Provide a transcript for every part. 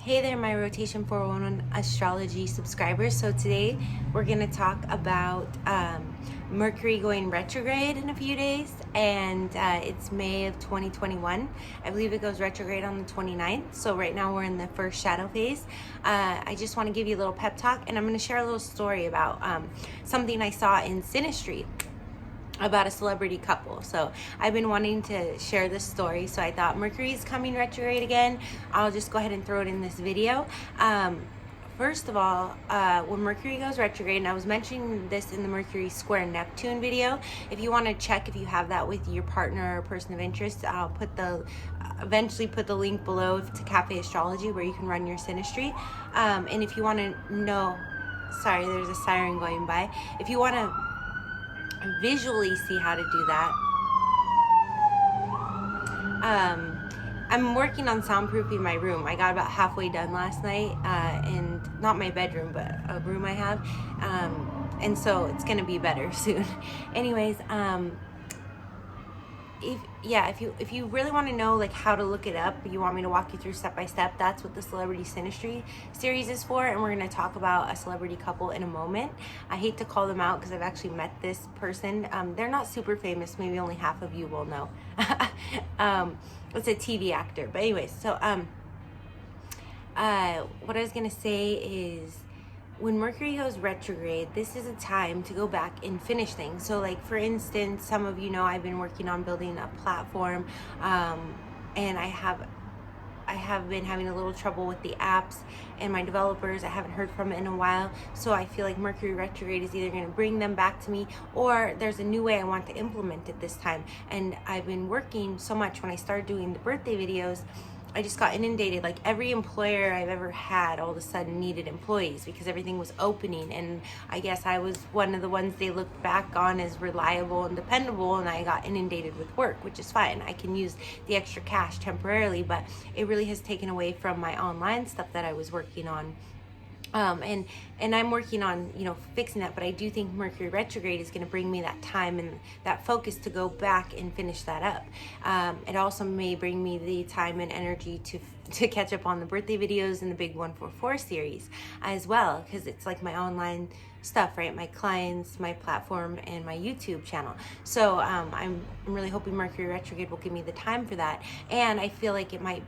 Hey there, my Rotation 411 Astrology subscribers. So today we're going to talk about Mercury going retrograde in a few days, and it's May of 2021. I believe it goes retrograde on the 29th. So right now we're in the first shadow phase. I just want to give you a little pep talk, and I'm going to share a little story about something I saw in Synastry about a celebrity couple. So I've been wanting to share this story, so I thought Mercury's coming retrograde again. I'll just go ahead and throw it in this video. First of all, when Mercury goes retrograde, and I was mentioning this in the Mercury square Neptune video, if you want to check if you have that with your partner or person of interest, I'll put eventually put the link below to Cafe Astrology where you can run your synastry. And if you want to know, sorry, there's a siren going by. If you want to visually see how to do that, I'm working on soundproofing my room. I got about halfway done last night, and not my bedroom, but a room I have, and so it's gonna be better soon. Anyways, if you really want to know like how to look it up, you want me to walk you through step by step, that's what the Celebrity Synastry series is for. And we're going to talk about a celebrity couple in a moment. I hate to call them out because I've actually met this person. They're not super famous, maybe only half of you will know. It's a TV actor, but anyways, so what I was going to say is, when Mercury goes retrograde, this is a time to go back and finish things. So like, for instance, some of you know I've been working on building a platform, and I have been having a little trouble with the apps and my developers. I haven't heard from it in a while, so I feel like Mercury retrograde is either going to bring them back to me, or there's a new way I want to implement it this time. And I've been working so much. When I started doing the birthday videos, I just got inundated. Like, every employer I've ever had all of a sudden needed employees because everything was opening, and I guess I was one of the ones they looked back on as reliable and dependable, and I got inundated with work, which is fine. I can use the extra cash temporarily, but it really has taken away from my online stuff that I was working on. And I'm working on, fixing that, but I do think Mercury retrograde is going to bring me that time and that focus to go back and finish that up. It also may bring me the time and energy to catch up on the birthday videos and the big 144 series as well, because it's like my online stuff, right? My clients, my platform, and my YouTube channel. So I'm really hoping Mercury retrograde will give me the time for that, and I feel like it might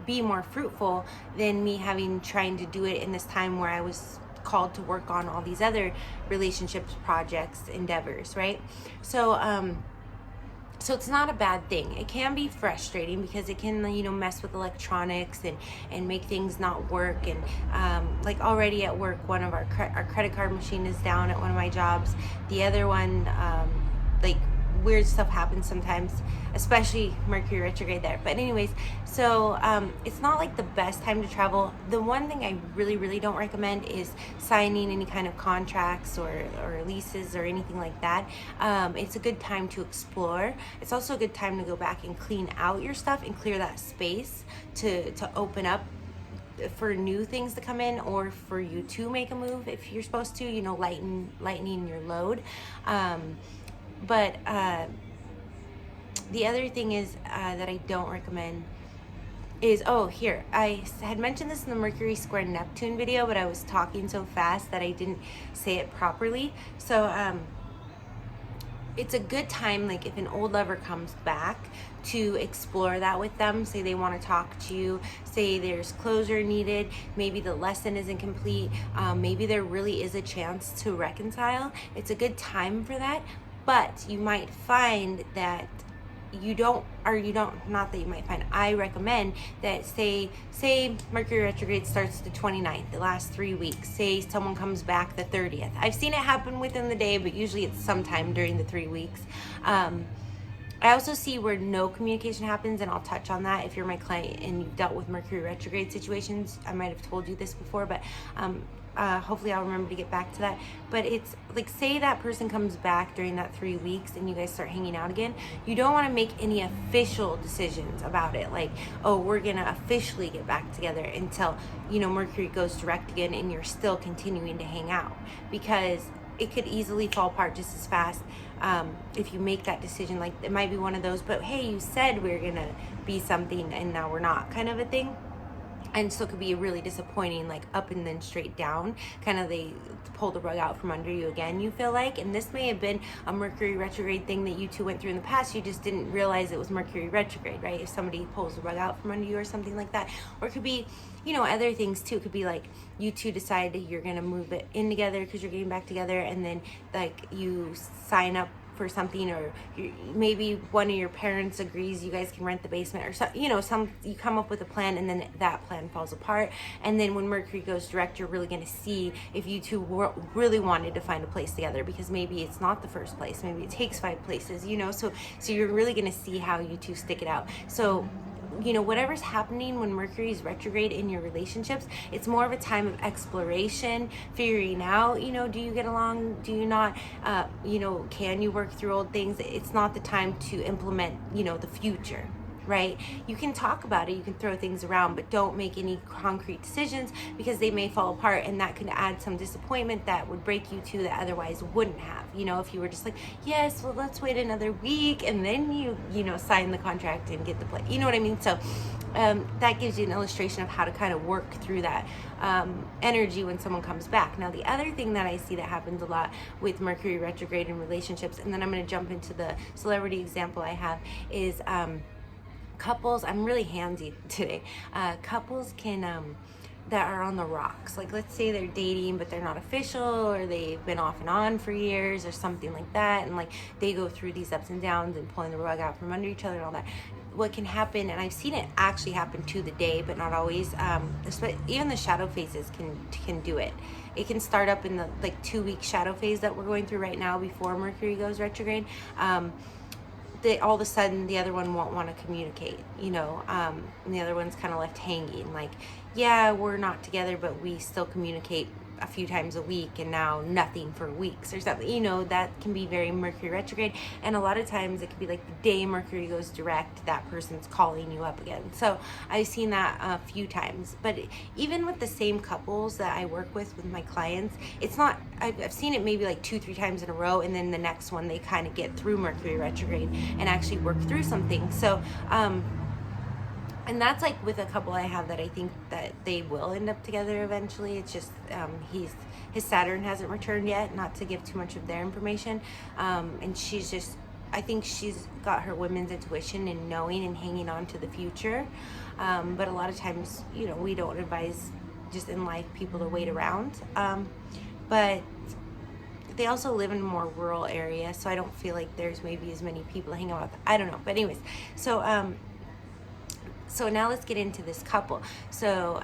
be more fruitful than me trying to do it in this time where I was called to work on all these other relationships, projects, endeavors, right? So it's not a bad thing. It can be frustrating because it can, mess with electronics and make things not work. And like, already at work, one of our credit card machine is down at one of my jobs. The other one, weird stuff happens sometimes, especially Mercury retrograde there. But anyways, so it's not like the best time to travel. The one thing I really don't recommend is signing any kind of contracts or leases or anything like that. It's a good time to explore. It's also a good time to go back and clean out your stuff and clear that space to open up for new things to come in, or for you to make a move if you're supposed to, lightening your load. But the other thing is that I don't recommend is, I had mentioned this in the Mercury square Neptune video, but I was talking so fast that I didn't say it properly. So it's a good time, like if an old lover comes back, to explore that with them. Say they want to talk to you, say there's closure needed, maybe the lesson isn't complete, maybe there really is a chance to reconcile. It's a good time for that. But you might find that I recommend that, say Mercury retrograde starts the 29th, the last 3 weeks. Say someone comes back the 30th. I've seen it happen within the day, but usually it's sometime during the 3 weeks. I also see where no communication happens, and I'll touch on that. If you're my client and you've dealt with Mercury retrograde situations, I might have told you this before, but hopefully I'll remember to get back to that. But it's like, say that person comes back during that 3 weeks and you guys start hanging out again, you don't want to make any official decisions about it, like, oh, we're gonna officially get back together, until Mercury goes direct again and you're still continuing to hang out, because it could easily fall apart just as fast if you make that decision. Like, it might be one of those, but hey, you said we were gonna be something and now we're not, kind of a thing. And so it could be really disappointing, like up and then straight down, kind of they pull the rug out from under you again, you feel like. And this may have been a Mercury retrograde thing that you two went through in the past, you just didn't realize it was Mercury retrograde, right? If somebody pulls the rug out from under you or something like that. Or it could be, you know, other things too. It could be like you two decide that you're gonna move it in together because you're getting back together, and then like you sign up for something, or maybe one of your parents agrees you guys can rent the basement, or so, you know, you come up with a plan, and then that plan falls apart. And then when Mercury goes direct, you're really going to see if you two really wanted to find a place together, because maybe it's not the first place, maybe it takes 5 places, you know, so you're really going to see how you two stick it out. So, you know, whatever's happening when Mercury is retrograde in your relationships, it's more of a time of exploration, figuring out, you know, do you get along, do you not, you know, can you work through old things? It's not the time to implement, you know, the future, right? You can talk about it, you can throw things around, but don't make any concrete decisions, because they may fall apart, and that can add some disappointment that would break you two that otherwise wouldn't have. You know, if you were just like, yes, well, let's wait another week, and then you know, sign the contract and get the play. You know what I mean? So that gives you an illustration of how to kind of work through that energy when someone comes back. Now, the other thing that I see that happens a lot with Mercury retrograde in relationships, and then I'm going to jump into the celebrity example I have, is couples. I'm really handsy today. Couples can that are on the rocks, like let's say they're dating but they're not official, or they've been off and on for years or something like that, and like they go through these ups and downs and pulling the rug out from under each other and all that. What can happen, and I've seen it actually happen to the day, but not always, even the shadow phases can do it. It can start up in the like 2-week shadow phase that we're going through right now before Mercury goes retrograde. All of a sudden the other one won't want to communicate, you know, and the other one's kind of left hanging, like, yeah, we're not together, but we still communicate a few times a week, and now nothing for weeks or something. You know, that can be very Mercury retrograde. And a lot of times it could be like the day Mercury goes direct, that person's calling you up again. So I've seen that a few times. But even with the same couples that I work with my clients, it's not, I've seen it maybe like 2-3 times in a row, and then the next one they kind of get through Mercury retrograde and actually work through something. So and that's like with a couple I have that I think that they will end up together eventually. It's just his Saturn hasn't returned yet, not to give too much of their information. And she's just, I think she's got her women's intuition and knowing and hanging on to the future. But a lot of times, you know, we don't advise just in life people to wait around. But they also live in a more rural area, so I don't feel like there's maybe as many people to hang out with. I don't know. But anyways, so now let's get into this couple. So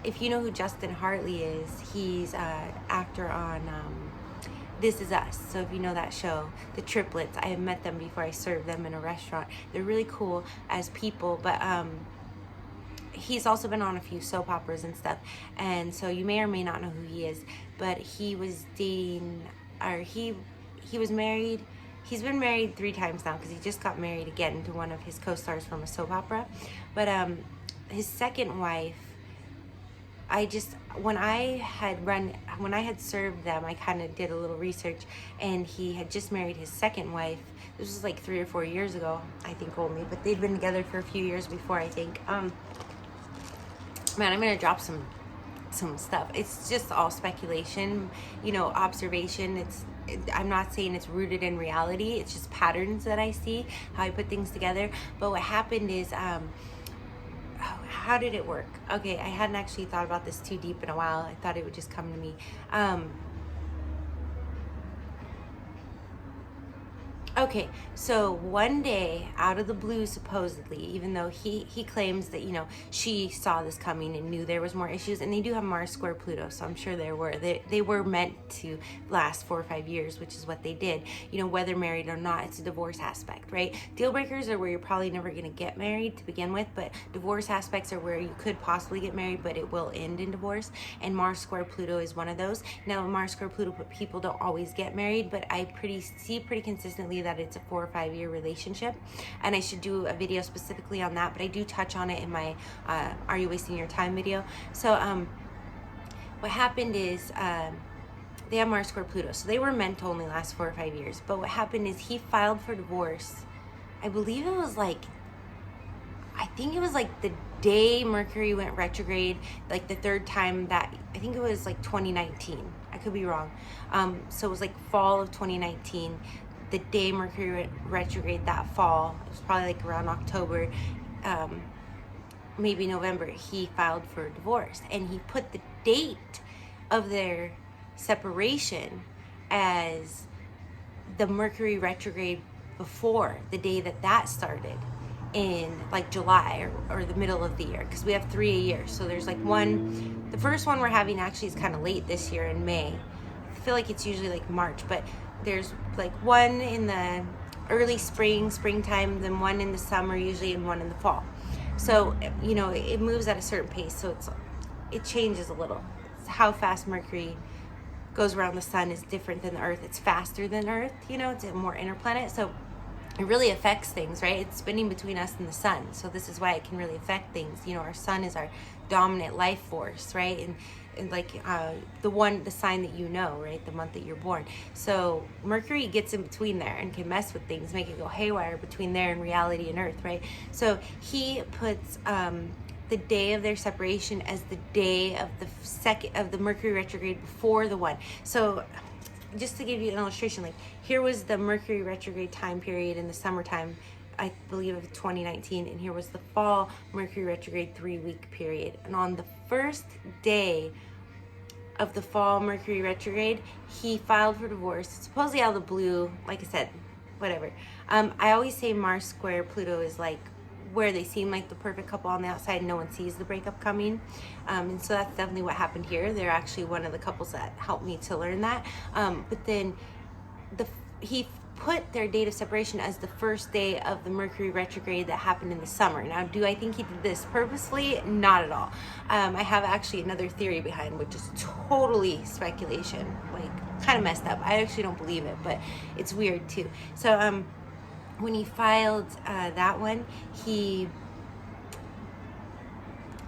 if you know who Justin Hartley is, he's an actor on This Is Us. So if you know that show, the triplets, I have met them before. I served them in a restaurant. They're really cool as people, but he's also been on a few soap operas and stuff. And so you may or may not know who he is, but he was dating, or he was married. He's been married 3 times now, because he just got married again to one of his co-stars from a soap opera. But his second wife, when I had served them, I kind of did a little research, and he had just married his second wife. This was like 3 or 4 years ago, I think, only, but they'd been together for a few years before, I think. Man, I'm gonna drop some stuff. It's just all speculation, you know, observation. I'm not saying it's rooted in reality. It's just patterns that I see, how I put things together. But what happened is, how did it work? Okay, I hadn't actually thought about this too deep in a while. I thought it would just come to me. Okay, so one day, out of the blue, supposedly, even though he claims that, you know, she saw this coming and knew there was more issues, and they do have Mars square Pluto, so I'm sure they were meant to last 4 or 5 years, which is what they did. You know, whether married or not, it's a divorce aspect, right? Deal breakers are where you're probably never going to get married to begin with, but divorce aspects are where you could possibly get married, but it will end in divorce, and Mars square Pluto is one of those. Now, Mars square Pluto people don't always get married, but I see pretty consistently that it's a 4 or 5 year relationship, and I should do a video specifically on that, but I do touch on it in my Are You Wasting Your Time video. So what happened is they have Mars square Pluto, so they were meant to only last 4 or 5 years. But what happened is he filed for divorce. I believe it was like, I think it was like the day Mercury went retrograde, like the third time that, I think it was like 2019. I could be wrong. So it was like fall of 2019. The day Mercury went retrograde that fall, it was probably like around October, maybe November, he filed for divorce. And he put the date of their separation as the Mercury retrograde before the day that started in like July or the middle of the year, because we have 3 a year. So there's like one, the first one we're having actually is kind of late this year in May. I feel like it's usually like March, but there's like one in the early springtime, then one in the summer usually, and one in the fall. So, you know, it moves at a certain pace, so it changes a little. It's how fast Mercury goes around the sun is different than the Earth. It's faster than Earth, you know, it's a more inner planet, so it really affects things, right? It's spinning between us and the sun, so this is why it can really affect things. You know, our sun is our dominant life force, right? And like the sign that you know, right? The month that you're born. So Mercury gets in between there and can mess with things, make it go haywire between there and reality and Earth, right? So he puts the day of their separation as the day of the Mercury retrograde before the one. So just to give you an illustration, like here was the Mercury retrograde time period in the summertime, I believe, of 2019, and here was the fall Mercury retrograde 3-week period. And on the first day of the fall Mercury retrograde, he filed for divorce, supposedly out of the blue. Like I said, whatever. I always say Mars square Pluto is like where they seem like the perfect couple on the outside, no one sees the breakup coming. And so that's definitely what happened here. They're actually one of the couples that helped me to learn that. But then he put their date of separation as the first day of the Mercury retrograde that happened in the summer. Now, do I think he did this purposely? Not at all. I have actually another theory behind, which is totally speculation, like kind of messed up. I actually don't believe it, but it's weird too. So when he filed that one, he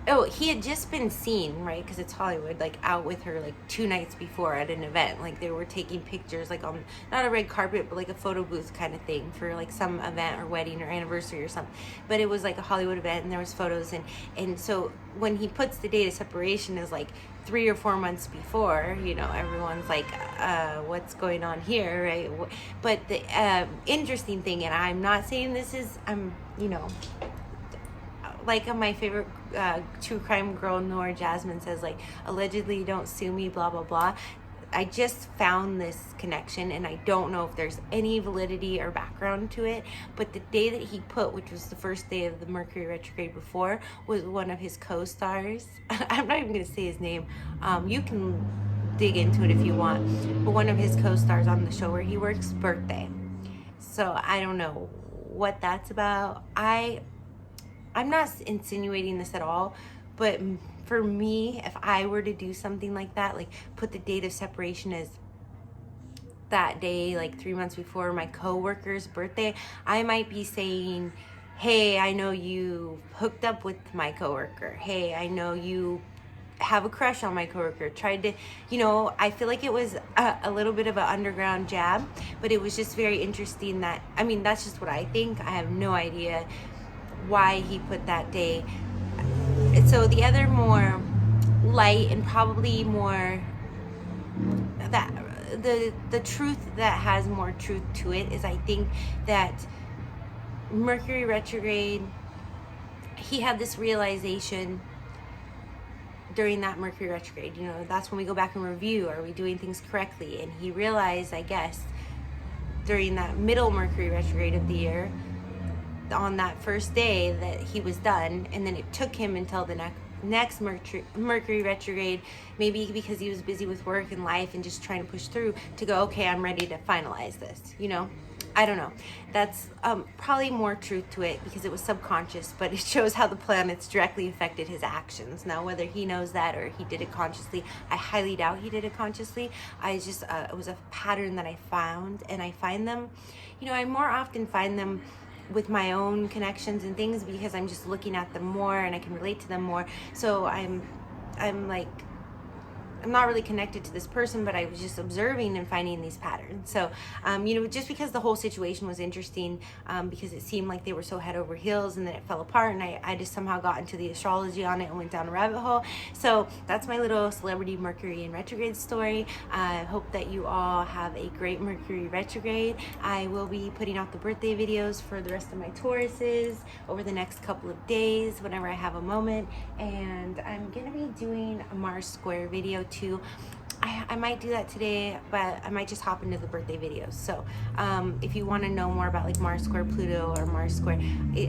had just been seen, right, because it's Hollywood, like out with her like 2 nights before at an event. Like they were taking pictures, like on not a red carpet, but like a photo booth kind of thing for like some event or wedding or anniversary or something. But it was like a Hollywood event, and there was photos, and so when he puts the date of separation as like 3 or 4 months before, you know, everyone's like, what's going on here, right? But the interesting thing, and I'm not saying this is, you know, like my favorite true crime girl, Nora Jasmine, says, like, allegedly don't sue me, blah, blah, blah. I just found this connection, and I don't know if there's any validity or background to it, but the day that he put, which was the first day of the Mercury retrograde before, was one of his co-stars. I'm not even going to say his name. You can dig into it if you want, but one of his co-stars on the show where he works, birthday. So I don't know what that's about. I'm not insinuating this at all, but for me, if I were to do something like that, like put the date of separation as that day, like 3 months before my coworker's birthday, I might be saying, hey, I know you hooked up with my coworker. Hey, I know you have a crush on my coworker. Tried to, you know, I feel like it was a little bit of an underground jab, but it was just very interesting that, I mean, that's just what I think. I have no idea why he put that day. So the other more light and probably more that the truth that has more truth to it is, I think that Mercury retrograde, he had this realization during that Mercury retrograde. You know, that's when we go back and review, are we doing things correctly? And he realized, I guess, during that middle Mercury retrograde of the year, on that first day, that he was done. And then it took him until the next Mercury retrograde, maybe because he was busy with work and life and just trying to push through, to go, okay, I'm ready to finalize this, you know. I don't know. That's probably more truth to it because it was subconscious, but it shows how the planets directly affected his actions. Now, whether he knows that or he did it consciously, I highly doubt he did it consciously. I just, it was a pattern that I found, and I find them, you know, I more often find them with my own connections and things because I'm just looking at them more and I can relate to them more. So I'm like, I'm not really connected to this person, but I was just observing and finding these patterns. So, just because the whole situation was interesting, because it seemed like they were so head over heels and then it fell apart, and I just somehow got into the astrology on it and went down a rabbit hole. So that's my little celebrity Mercury in retrograde story. I hope that you all have a great Mercury retrograde. I will be putting out the birthday videos for the rest of my Tauruses over the next couple of days whenever I have a moment, and I'm gonna be doing a Mars square video too. I might do that today, but I might just hop into the birthday videos. So if you want to know more about like Mars square Pluto or Mars square,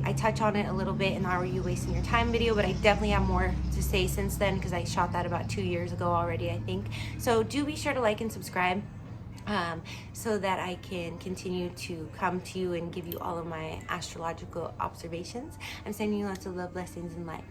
I touch on it a little bit in the Are You Wasting Your Time video, but I definitely have more to say since then because I shot that about 2 years ago already, I think. So do be sure to like and subscribe, so that I can continue to come to you and give you all of my astrological observations. I'm sending you lots of love, blessings, and light.